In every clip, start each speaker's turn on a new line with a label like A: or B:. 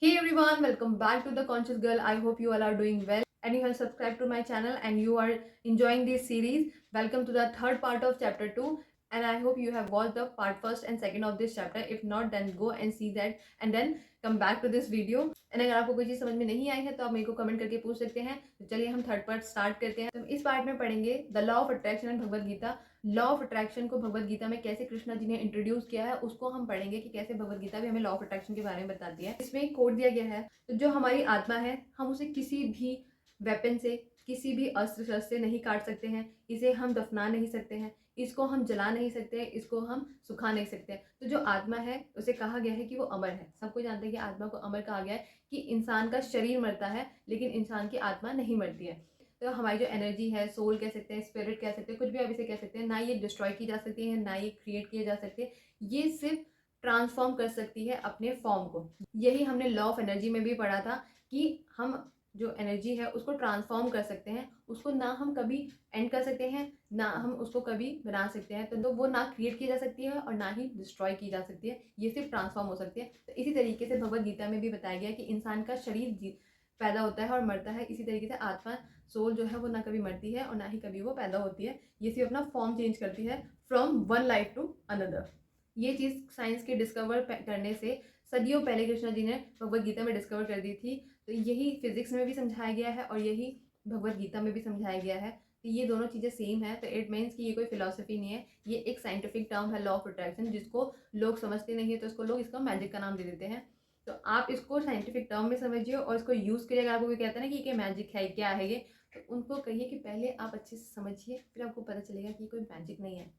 A: Hey everyone, welcome back to The Conscious Girl. I hope you all are doing well and you have subscribed to my channel and you are enjoying this series. Welcome to the third part of chapter 2 and I hope you have watched the part first and second of this chapter. If not, then go and see that and then come back to this video. And अगर आपको कोई चीज़ समझ में नहीं आई है तो आप मेरे को कमेंट करके पूछ सकते हैं। तो चलिए हम थर्ड पार्ट स्टार्ट करते हैं। तो इस पार्ट में पढ़ेंगे the law of attraction and Bhagavad Gita. Law of attraction को भगवद गीता में कैसे कृष्णा जी ने इंट्रोड्यूस किया है उसको हम पढ़ेंगे कि कैसे भगवद गीता भी हमें लॉ ऑफ अट्रैक्शन के बारे में बताती है। इसमें एक कोड दिया गया है, तो जो हमारी आत्मा है हम उसे किसी भी वेपन से, किसी भी अस्त्र शस्त्र से नहीं काट सकते हैं। इसे हम दफना नहीं सकते हैं, इसको हम जला नहीं सकते, इसको हम सुखा नहीं सकते। तो जो आत्मा है उसे कहा गया है कि वो अमर है। सबको जानते हैं कि आत्मा को अमर कहा गया है कि इंसान का शरीर मरता है लेकिन इंसान की आत्मा नहीं मरती है। तो हमारी जो एनर्जी है, सोल कह सकते हैं, स्पिरिट कह सकते हैं, कुछ भी आप इसे कह सकते हैं, ना ये डिस्ट्रॉय की जा सकती है ना ये क्रिएट किए जा सकते। ये सिर्फ ट्रांसफॉर्म कर सकती है अपने फॉर्म को। यही हमने लॉ ऑफ एनर्जी में भी पढ़ा था कि हम जो एनर्जी है उसको ट्रांसफॉर्म कर सकते हैं। उसको ना हम कभी एंड कर सकते हैं ना हम उसको कभी बना सकते हैं। तो वो ना क्रिएट की जा सकती है और ना ही डिस्ट्रॉय की जा सकती है, ये सिर्फ ट्रांसफॉर्म हो सकती है। तो इसी तरीके से भगवद गीता में भी बताया गया है कि इंसान का शरीर पैदा होता है और मरता है। इसी तरीके से आत्मा, सोल जो है वो ना कभी मरती है और ना ही कभी वो पैदा होती है। ये सिर्फ अपना फॉर्म चेंज करती है from one life to another. ये चीज़ साइंस के डिस्कवर करने से सदियों पहले कृष्णा जी ने भगवद गीता में डिस्कवर कर दी थी। तो यही फिजिक्स में भी समझाया गया है और यही भगवद गीता में भी समझाया गया है। तो ये दोनों चीज़ें सेम है। तो इट मीन्स कि ये कोई फिलोसफी नहीं है, ये एक साइंटिफिक टर्म है, लॉ ऑफ अट्रैक्शन, जिसको लोग समझते नहीं है तो उसको लोग इसका मैजिक का नाम दे देते हैं। तो आप इसको साइंटिफिक टर्म में समझिए और इसको यूज़ करिए। अगर आपको कोई कहता है ना कि क्या मैजिक है, क्या है ये, तो उनको कहिए कि पहले आप अच्छे से समझिए, फिर आपको पता चलेगा कि कोई मैजिक नहीं है,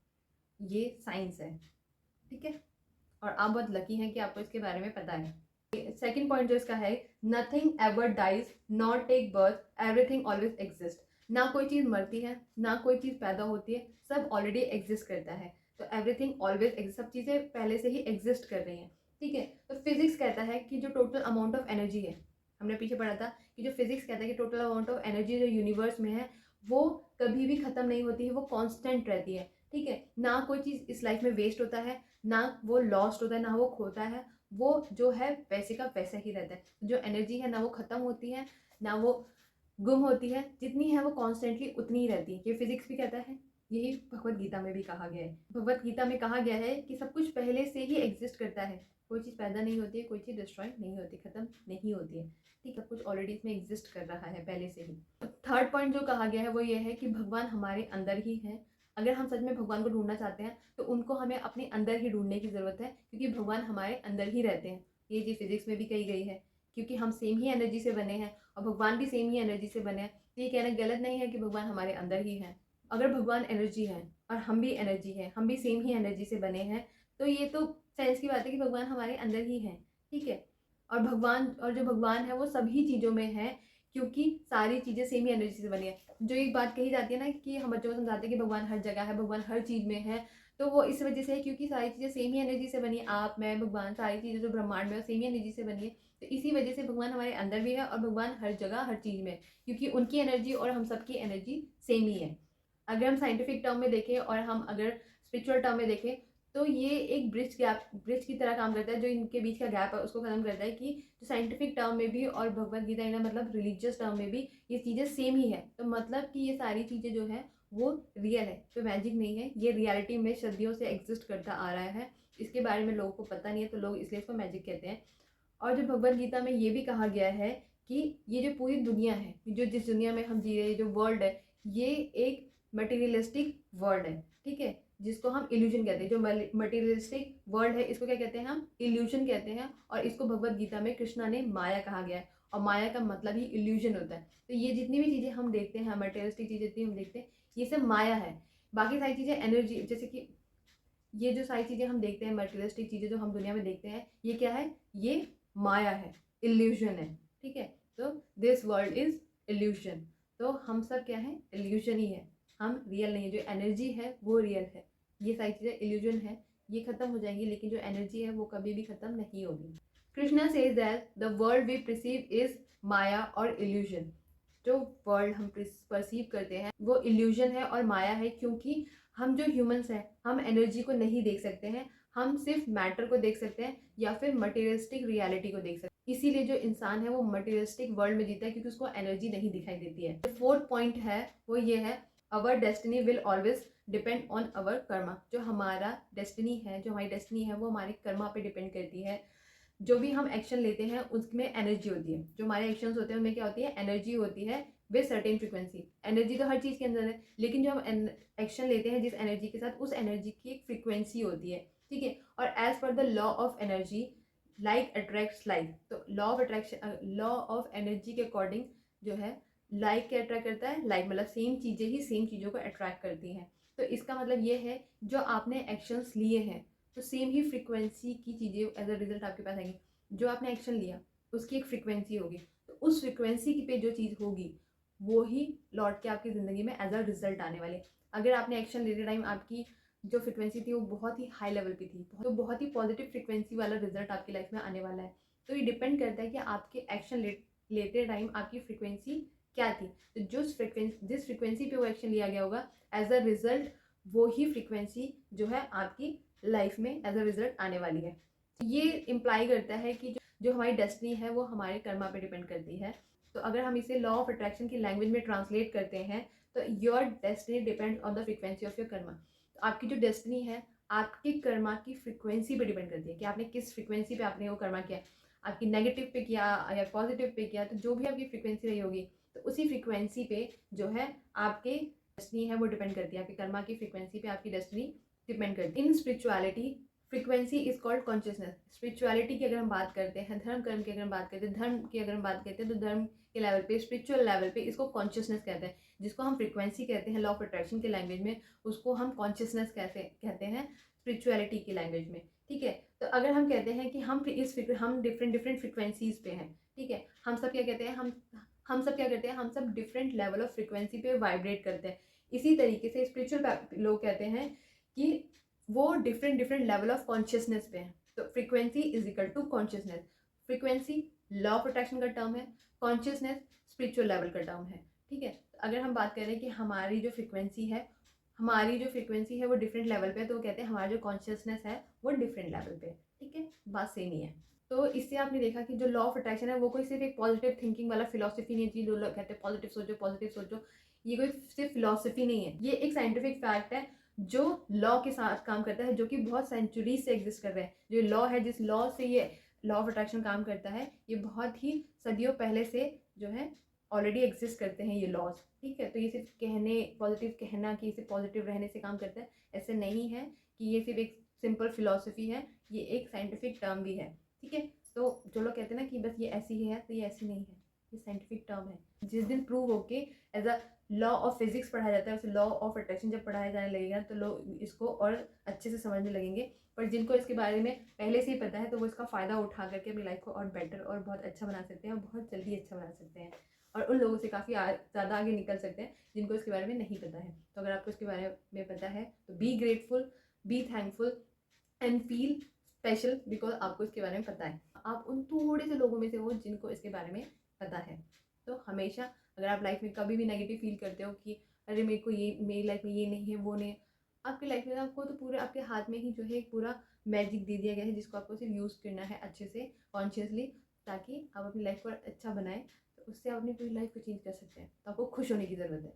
A: ये साइंस है। ठीक है, और आप बहुत लकी हैं कि आपको इसके बारे में पता है। सेकेंड पॉइंट जो इसका है, nothing ever dies not take birth, everything always exist. ना कोई चीज़ मरती है ना कोई चीज़ पैदा होती है, सब ऑलरेडी एग्जिस्ट करता है। तो एवरीथिंग ऑलवेज एग्जिस्ट, सब चीज़ें पहले से ही एग्जिस्ट कर रही हैं। ठीक है, तो फिजिक्स कहता है कि जो टोटल अमाउंट ऑफ एनर्जी है, हमने पीछे पढ़ा था कि जो फिजिक्स कहता है कि टोटल अमाउंट ऑफ एनर्जी जो यूनिवर्स में है वो कभी भी ख़त्म नहीं होती है, वो कांस्टेंट रहती है। ठीक है, ना कोई चीज़ इस लाइफ में वेस्ट होता है, ना वो लॉस्ट होता है, ना वो खोता है। वो जो है वैसे का वैसा ही रहता है। जो एनर्जी है ना वो ख़त्म होती है ना वो गुम होती है, जितनी है वो कॉन्स्टेंटली उतनी ही रहती है। ये फिजिक्स भी कहता है, यही भगवत गीता में भी कहा गया है। भगवत गीता में कहा गया है कि सब कुछ पहले से ही एग्जिस्ट करता है, कोई चीज़ पैदा नहीं होती है, कोई चीज़ डिस्ट्रॉय नहीं होती, ख़त्म नहीं होती है। ठीक, सब कुछ ऑलरेडी इसमें एग्जिस्ट कर रहा है पहले से ही। थर्ड पॉइंट जो कहा गया है वो ये है कि भगवान हमारे अंदर ही है। अगर हम सच में भगवान को ढूंढना चाहते हैं तो उनको हमें अपने अंदर ही ढूंढने की ज़रूरत है, क्योंकि भगवान हमारे अंदर ही रहते हैं। ये चीज़ फिजिक्स में भी कही गई है, क्योंकि हम सेम ही एनर्जी से बने हैं और भगवान भी सेम ही एनर्जी से बने हैं। तो ये कहना गलत नहीं है कि भगवान हमारे अंदर ही है। अगर भगवान एनर्जी है और हम भी एनर्जी है, हम भी सेम ही एनर्जी से बने हैं, तो ये तो सेंस की बात है कि भगवान हमारे अंदर ही है। ठीक है, और भगवान, और जो भगवान है वो सभी चीज़ों में है, क्योंकि सारी चीज़ें सेम ही एनर्जी से बनी है। जो एक बात कही जाती है ना कि हम बच्चों को समझाते हैं कि भगवान हर जगह है, भगवान हर चीज़ में है, तो वो इस वजह से है क्योंकि सारी चीज़ें सेम ही एनर्जी से बनी है। आप, मैं, भगवान, सारी चीज़ें जो ब्रह्मांड में है सेम ही एनर्जी से बनी है। तो इसी वजह से भगवान हमारे अंदर भी है और भगवान हर जगह हर चीज़ में, क्योंकि उनकी एनर्जी और हम सबकी एनर्जी सेम ही है। अगर हम साइंटिफिक टर्म में देखें और हम अगर स्पिरिचुअल टर्म में देखें तो ये एक ब्रिज की तरह काम करता है। जो इनके बीच का गैप है उसको खत्म करता है कि जो साइंटिफिक टर्म में भी और भगवत गीता ना मतलब रिलीजियस टर्म में भी ये चीज़ें सेम ही है। तो मतलब कि ये सारी चीज़ें जो है वो रियल है, तो मैजिक नहीं है। ये रियलिटी में सदियों से एग्जिस्ट करता आ रहा है, इसके बारे में लोगों को पता नहीं है तो लोग इसलिए इसको मैजिक कहते हैं। और जो भगवत गीता में ये भी कहा गया है कि ये जो पूरी दुनिया है, जो जिस दुनिया में हम जी रहे हैं, जो वर्ल्ड है, ये एक मटेरियलिस्टिक वर्ल्ड है। ठीक है, जिसको हम इल्यूजन कहते हैं। जो मटेरियलिस्टिक वर्ल्ड है इसको क्या कहते हैं, हम इल्यूजन कहते हैं। और इसको भगवत गीता में कृष्णा ने माया कहा गया है, और माया का मतलब ही इल्यूजन होता है। तो ये जितनी भी चीज़ें हम देखते हैं, मटेरियलिस्टिक चीज़ें जितनी हम देखते हैं, ये सब माया है। बाकी सारी चीज़ें एनर्जी, जैसे कि ये जो सारी चीज़ें हम देखते हैं, मटेरियलिस्टिक चीज़ें जो हम दुनिया में देखते हैं, ये क्या है, ये माया है, इल्यूजन है। ठीक है, तो दिस वर्ल्ड इज इल्यूजन। तो हम सब क्या है, इल्यूजन ही है, हम रियल नहीं है। जो एनर्जी है वो रियल है, ये सारी चीज़ें इल्यूजन है, ये खत्म हो जाएंगी, लेकिन जो एनर्जी है वो कभी भी खत्म नहीं होगी। Krishna says that the world we perceive is maya और इल्यूजन। जो वर्ल्ड हम परसीव करते हैं वो इल्यूजन है और माया है, क्योंकि हम जो ह्यूमंस हैं हम एनर्जी को नहीं देख सकते हैं, हम सिर्फ मैटर को देख सकते हैं या फिर मटेरियलिस्टिक रियलिटी को देख सकते हैं। इसीलिए जो इंसान है वो मटेरियलिस्टिक वर्ल्ड में जीता है, क्योंकि उसको एनर्जी नहीं दिखाई देती है। फोर्थ पॉइंट है वो ये है, our destiny will always depend on our Karma. जो हमारा डेस्टिनी है, जो हमारी डेस्टिनी है वो हमारे कर्मा पे डिपेंड करती है। जो भी हम एक्शन लेते हैं उसमें एनर्जी होती है। जो हमारे एक्शंस होते हैं उनमें क्या होती है, एनर्जी होती है विद सर्टेन फ्रिक्वेंसी। एनर्जी तो हर चीज़ के अंदर है, लेकिन जो हम एक्शन लेते हैं जिस एनर्जी के साथ, उस एनर्जी की एक फ्रिक्वेंसी होती है, ठीक है। और as per the law of energy, like attracts like. तो law of attraction, law of energy के अकॉर्डिंग जो है लाइक क्या अट्रैक्ट करता है, लाइक मतलब सेम चीज़ें ही सेम चीज़ों को अट्रैक्ट करती हैं। तो इसका मतलब ये है जो आपने एक्शंस लिए हैं तो सेम ही फ्रिक्वेंसी की चीज़ें एज अ रिजल्ट आपके पास आएंगी। जो आपने एक्शन लिया उसकी एक फ्रिक्वेंसी होगी, तो उस फ्रिक्वेंसी पे जो चीज़ होगी वो ही लौट के आपकी ज़िंदगी में एज अ रिजल्ट आने वाली है। अगर आपने एक्शन लेते टाइम आपकी जो फ्रिक्वेंसी थी वो बहुत ही हाई लेवल पे थी, तो बहुत ही पॉजिटिव फ्रिक्वेंसी वाला रिजल्ट आपकी लाइफ में आने वाला है। तो ये डिपेंड करता है कि आपके एक्शन लेते टाइम आपकी फ्रिक्वेंसी क्या थी। तो जिस फ्रिक्वेंसी पे वो एक्शन लिया गया होगा एज अ रिजल्ट, वो ही फ्रिक्वेंसी जो है आपकी लाइफ में एज अ रिजल्ट आने वाली है। ये इम्प्लाई करता है कि जो हमारी डेस्टिनी है वो हमारे कर्मा पे डिपेंड करती है। तो अगर हम इसे लॉ ऑफ अट्रैक्शन की लैंग्वेज में ट्रांसलेट करते हैं तो your destiny depend on the frequency of your Karma. तो आपकी जो डेस्टिनी है आपके कर्मा की फ्रिक्वेंसी पे डिपेंड करती है कि आपने किस फ्रिक्वेंसी पे आपने वो कर्मा किया, आपकी नेगेटिव पे किया या पॉजिटिव पे किया। तो जो भी आपकी फ्रिक्वेंसी रही होगी तो उसी फ्रिक्वेंसी पे जो है आपके डेस्टिनी है वो डिपेंड करती है। आपके कर्मा की फ्रिक्वेंसी पे आपकी डेस्टिनी डिपेंड करती है। In spirituality frequency is called consciousness. Spirituality की अगर हम बात करते हैं, धर्म कर्म की अगर हम बात करते हैं, धर्म की अगर हम बात करते हैं, तो धर्म के लेवल पे, स्पिरिचुअल लेवल पे इसको कॉन्शियसनेस कहते हैं। जिसको हम फ्रीक्वेंसी कहते हैं लॉ ऑफ अट्रैक्शन की लैंग्वेज में, उसको हम कॉन्शियसनेस कहते हैं स्पिरिचुअलिटी की लैंग्वेज में, ठीक है। तो अगर हम कहते हैं कि हम डिफरेंट डिफरेंट फ्रिक्वेंसीज पे हैं, ठीक है। हम सब क्या कहते हैं, हम सब क्या करते हैं, हम सब डिफरेंट लेवल ऑफ फ्रिक्वेंसी पे वाइब्रेट करते हैं। इसी तरीके से स्पिरिचुअल लोग कहते हैं कि वो different different level of consciousness पे हैं। तो frequency is equal to consciousness. Frequency law of attraction का टर्म है, कॉन्शियसनेस स्पिरिचुअल लेवल का टर्म है, ठीक है। तो अगर हम बात करें कि हमारी जो फ्रीक्वेंसी है वो डिफरेंट लेवल पे है, तो वो कहते हैं हमारा जो कॉन्शियसनेस है वो डिफरेंट लेवल पे है, ठीक है। बात सेम ही है। तो इससे आपने देखा कि जो लॉ ऑफ अट्रैक्शन है वो कोई सिर्फ एक पॉजिटिव थिंकिंग वाला फिलॉसफी नहीं है। जो लोग कहते हैं पॉजिटिव सोचो, ये कोई सिर्फ फिलॉसफी नहीं है, ये एक साइंटिफिक फैक्ट है जो लॉ के साथ काम करता है, जो कि बहुत सेंचुरी से एग्जिस्ट कर रहे हैं। जो लॉ है, जिस लॉ से ये लॉ ऑफ अट्रैक्शन काम करता है, ये बहुत ही सदियों पहले से जो है ऑलरेडी एग्जिस्ट करते हैं ये लॉज, ठीक है। तो ये सिर्फ पॉजिटिव कहना कि इसे पॉजिटिव रहने से काम करता है, ऐसे नहीं है कि ये सिर्फ एक सिंपल फिलॉसफी है, ये एक साइंटिफिक टर्म भी है, ठीक है। तो जो लोग कहते हैं ना कि बस ये ऐसी ही है, तो ये ऐसी नहीं है, ये साइंटिफिक टर्म है। जिस दिन प्रूव होके as a law of physics पढ़ाया जाता है, उसे लॉ ऑफ अट्रैक्शन जब पढ़ाया जाने लगेगा तो लोग इसको और अच्छे से समझने लगेंगे। पर जिनको इसके बारे में पहले से ही पता है तो वो इसका फ़ायदा उठा करके अपनी लाइफ को और बेटर और बहुत अच्छा बना सकते हैं, और बहुत जल्दी अच्छा बना सकते हैं, और उन लोगों से काफ़ी ज़्यादा आगे निकल सकते हैं जिनको इसके बारे में नहीं पता है। तो अगर आपको इसके बारे में पता है तो be grateful, be thankful and feel special, because आपको इसके बारे में पता है। आप उन थोड़े से लोगों में से हो जिनको इसके बारे में पता है। तो हमेशा अगर आप लाइफ में कभी भी नेगेटिव फील करते हो कि अरे मेरी लाइफ में ये नहीं है, वो नहीं है, आपकी लाइफ में आपको तो पूरे आपके हाथ में ही जो है एक पूरा मैजिक दे दिया गया है, जिसको आपको सिर्फ यूज़ करना है अच्छे से, कॉन्शियसली, ताकि आप अपनी लाइफ को अच्छा बनाएं। तो उससे आप अपनी पूरी लाइफ को चेंज कर सकते हैं। तो आपको खुश होने की ज़रूरत है,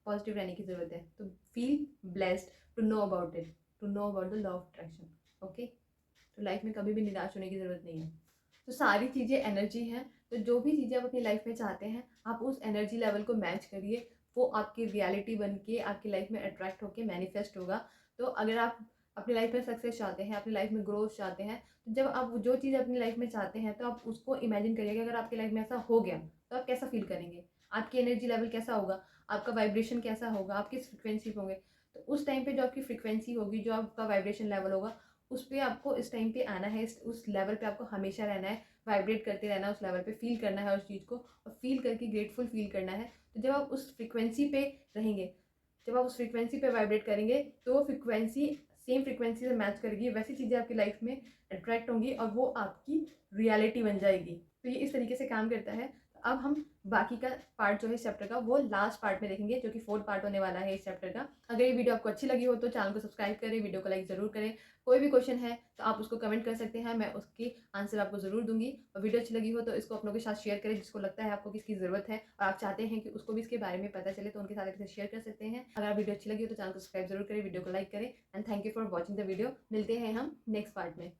A: पॉजिटिव रहने की ज़रूरत है। तो feel blessed to know about it, to know about the law of attraction, okay. तो लाइफ में कभी भी निराश होने की ज़रूरत नहीं है। तो सारी चीज़ें एनर्जी हैं। तो जो भी चीज़ें आप अपनी लाइफ में चाहते हैं, आप उस एनर्जी लेवल को मैच करिए, वो आपकी रियलिटी बन के आपकी लाइफ में अट्रैक्ट होकर मैनिफेस्ट होगा। तो अगर आप अपनी लाइफ में सक्सेस चाहते हैं, अपनी लाइफ में ग्रोथ चाहते हैं, तो जब आप जो चीज़ अपनी लाइफ में चाहते हैं तो आप उसको इमेजिन करिए कि अगर आपकी लाइफ में ऐसा हो गया तो आप कैसा फील करेंगे, आपकी एनर्जी लेवल कैसा होगा, आपका वाइब्रेशन कैसा होगा, आप किस फ्रिक्वेंसी पे होंगे। तो उस टाइम पे जो आपकी फ्रिक्वेंसी होगी, जो आपका वाइब्रेशन लेवल होगा, उस पर आपको इस टाइम पे आना है, उस लेवल पे आपको हमेशा रहना है, वाइब्रेट करते रहना है उस लेवल पे, फील करना है उस चीज़ को, और फील करके ग्रेटफुल फील करना है। तो जब आप उस फ्रिक्वेंसी पे रहेंगे, जब आप उस फ्रिक्वेंसी पे वाइब्रेट करेंगे, तो वो फ्रिक्वेंसी सेम फ्रिक्वेंसी से मैच करेगी, वैसी चीज़ें आपकी लाइफ में अट्रैक्ट होंगी और वो आपकी रियलिटी बन जाएगी। तो ये इस तरीके से काम करता है। तो अब हम बाकी का पार्ट जो है इस चैप्टर का वो लास्ट पार्ट में देखेंगे, जो कि 4th पार्ट होने वाला है इस चैप्टर का। अगर ये वीडियो आपको अच्छी लगी हो तो चैनल को सब्सक्राइब करें, वीडियो को लाइक ज़रूर करें। कोई भी क्वेश्चन है तो आप उसको कमेंट कर सकते हैं, मैं उसकी आंसर आपको ज़रूर दूंगी। और वीडियो अच्छी लगी हो तो इसको अपनों के साथ शेयर करें, जिसको लगता है आपको किसकी ज़रूरत है और आप चाहते हैं कि उसको भी इसके बारे में पता चले, तो उनके साथ इसे शेयर कर सकते हैं। अगर आप वीडियो अच्छी लगी हो तो चैनल को सब्सक्राइब जरूर करें, वीडियो को लाइक करें। And thank you for watching the video. मिलते हैं हम नेक्स्ट पार्ट में।